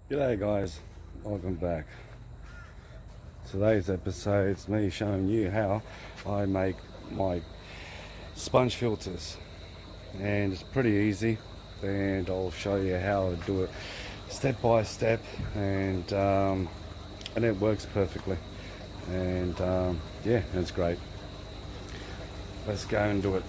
G'day guys, welcome back. Today's episode is me showing you how I make my sponge filters, and it's pretty easy, and I'll show you how to do it step by step, and it works perfectly, and yeah, it's great. Let's go and do it.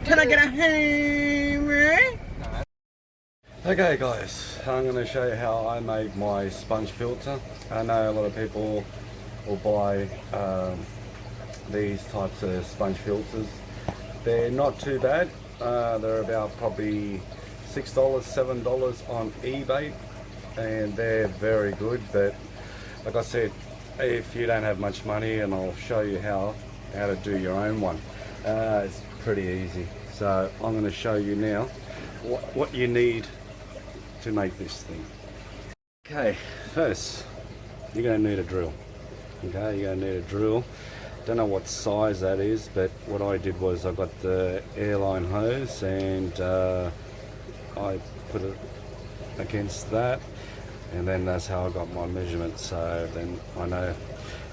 Can I get a hammer? Okay guys, I'm going to show you how I made my sponge filter. I know a lot of people will buy these types of sponge filters. They're not too bad. They're about probably $6, $7 on eBay, and they're very good. But like I said, if you don't have much money, and I'll show you how to do your own one. It's pretty easy. So I'm going to show you now what you need to make this thing. Okay, first you're going to need a drill. Okay, you're going to need a drill. Don't know what size that is, but what I did was I got the airline hose and I put it against that, and then that's how I got my measurement. So then I know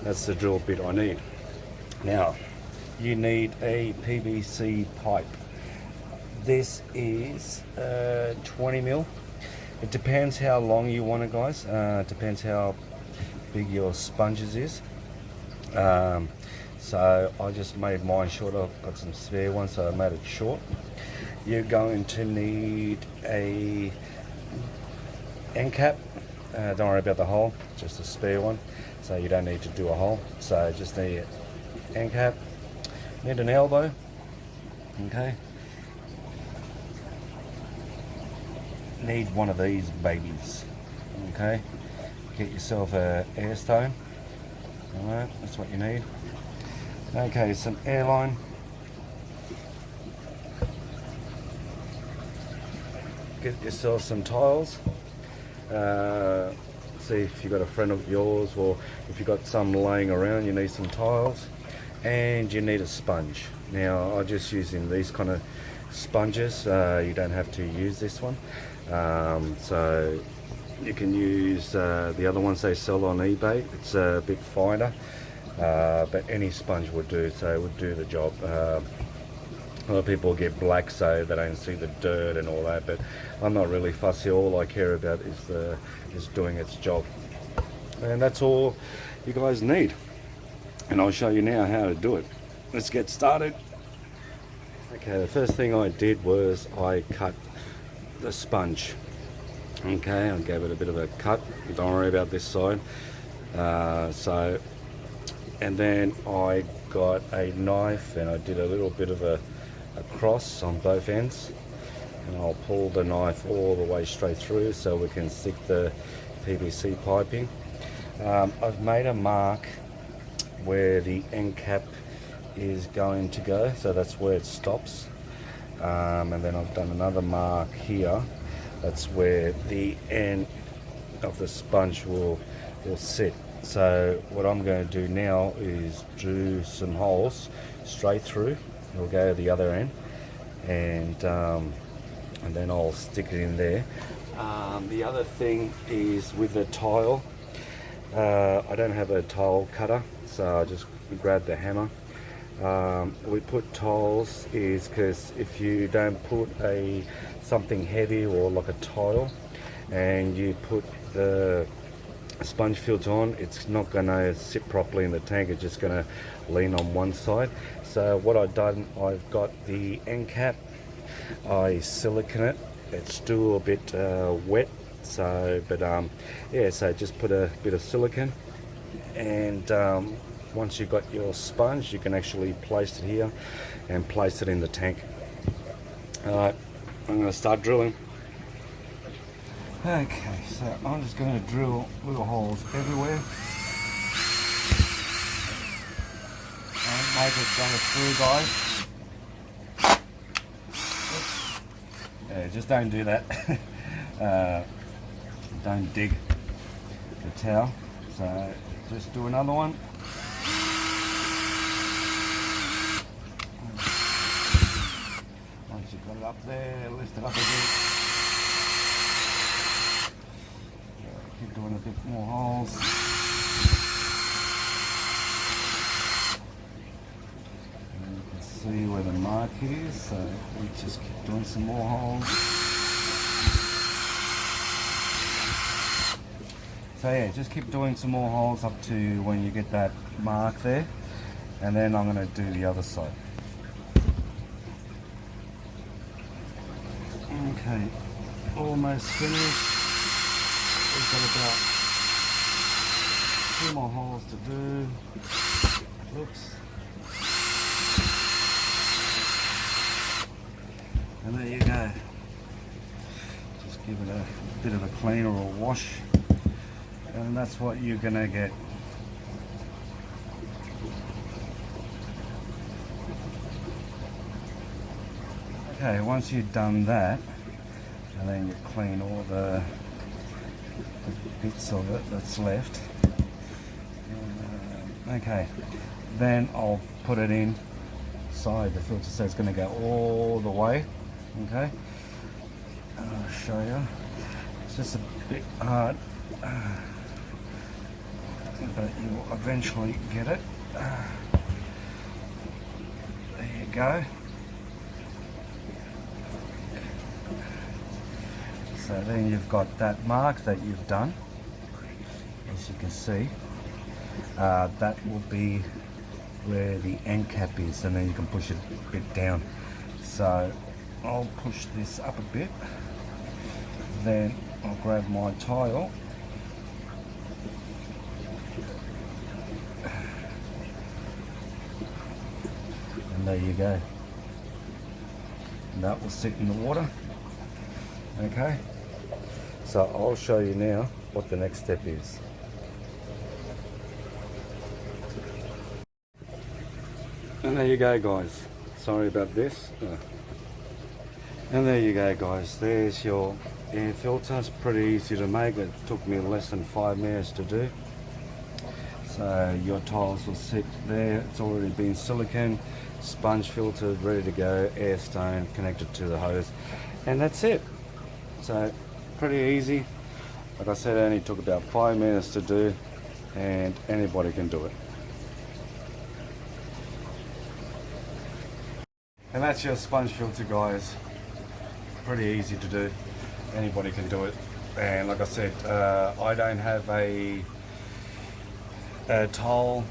that's the drill bit I need. Now you need a PVC pipe. This is 20 mil. It depends how long you want it, guys. It depends how big your sponges is. So I just made mine short. I've got some spare ones, so I made it short. You're going to need a end cap. Don't worry about the hole, just a spare one, so you don't need to do a hole. So just need an end cap. Need an elbow. Okay. Need one of these babies. Okay. Get yourself a air stone. Alright, that's what you need. Okay, some airline. Get yourself some tiles. See if you've got a friend of yours, or if you've got some laying around, you need some tiles. And you need a sponge. Now I'm just using these kind of sponges. You don't have to use this one. So you can use the other ones they sell on eBay. It's a bit finer, but any sponge would do, so it would do the job. A lot of people get black so they don't see the dirt and all that, but I'm not really fussy. All I care about is doing its job, and that's all you guys need. And I'll show you now how to do it. Let's get started. Okay, the first thing I did was I cut the sponge. Okay, I gave it a bit of a cut. Don't worry about this side. And then I got a knife and I did a little bit of a cross on both ends, and I'll pull the knife all the way straight through so we can stick the PVC piping. I've made a mark where the end cap is going to go, so that's where it stops, and then I've done another mark here. That's where the end of the sponge will sit. So what I'm going to do now is do some holes straight through. It'll go to the other end, and then I'll stick it in there. The other thing is with the tile, I don't have a tile cutter, so I just grab the hammer. We put tiles is because if you don't put something heavy or like a tile and you put the sponge filter on, it's not going to sit properly in the tank. It's just going to lean on one side. So what I've done, I've got the end cap, I silicone it. It's still a bit wet, so yeah, so just put a bit of silicone, and once you've got your sponge, you can actually place it here and place it in the tank. Alright, I'm going to start drilling. Okay, so I'm just going to drill little holes everywhere and make it go through, guys. Yeah, just don't do that. don't dig the towel. So just do another one. Once you've got it up there, lift it up a bit. Keep doing a bit more holes. And you can see where the mark is, so we just keep doing some more holes. So yeah, just keep doing some more holes up to when you get that mark there, and then I'm going to do the other side. Okay, almost finished. We've got about 2 more holes to do. Oops. And there you go. Just give it a bit of a clean or a wash. And that's what you're gonna get. Okay, once you've done that, and then you clean all the bits of it that's left. Okay, then I'll put it inside the filter, so it's gonna go all the way. Okay, I'll show you. It's just a bit hard. But you'll eventually get it. There you go. So then you've got that mark that you've done, as you can see. That will be where the end cap is, and then you can push it a bit down. So I'll push this up a bit, then I'll grab my tile. And there you go. And that will sit in the water. Okay. So I'll show you now what the next step is. And there you go, guys. Sorry about this. And there you go, guys. There's your air filter. It's pretty easy to make. It took me less than 5 minutes to do. So your tiles will sit there. It's already been silicone, sponge filtered, ready to go, air stone connected to the hose, and that's it. So pretty easy. Like I said, it only took about 5 minutes to do, and anybody can do it. And that's your sponge filter, guys. Pretty easy to do. Anybody can do it. And like I said, I don't have a tile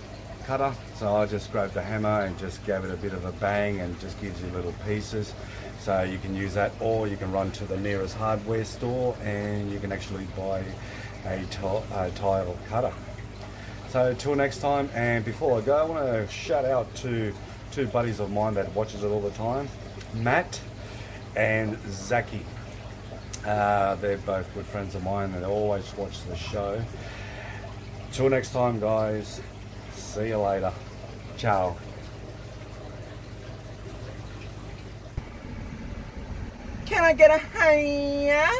cutter, so I just grabbed the hammer and just gave it a bit of a bang, and just gives you little pieces. So you can use that, or you can run to the nearest hardware store and you can actually buy a tile cutter. So till next time, and before I go, I want to shout out to 2 buddies of mine that watches it all the time, Matt and Zaki. They're both good friends of mine that always watch the show. Till next time, guys. See you later. Ciao. Can I get a hiya?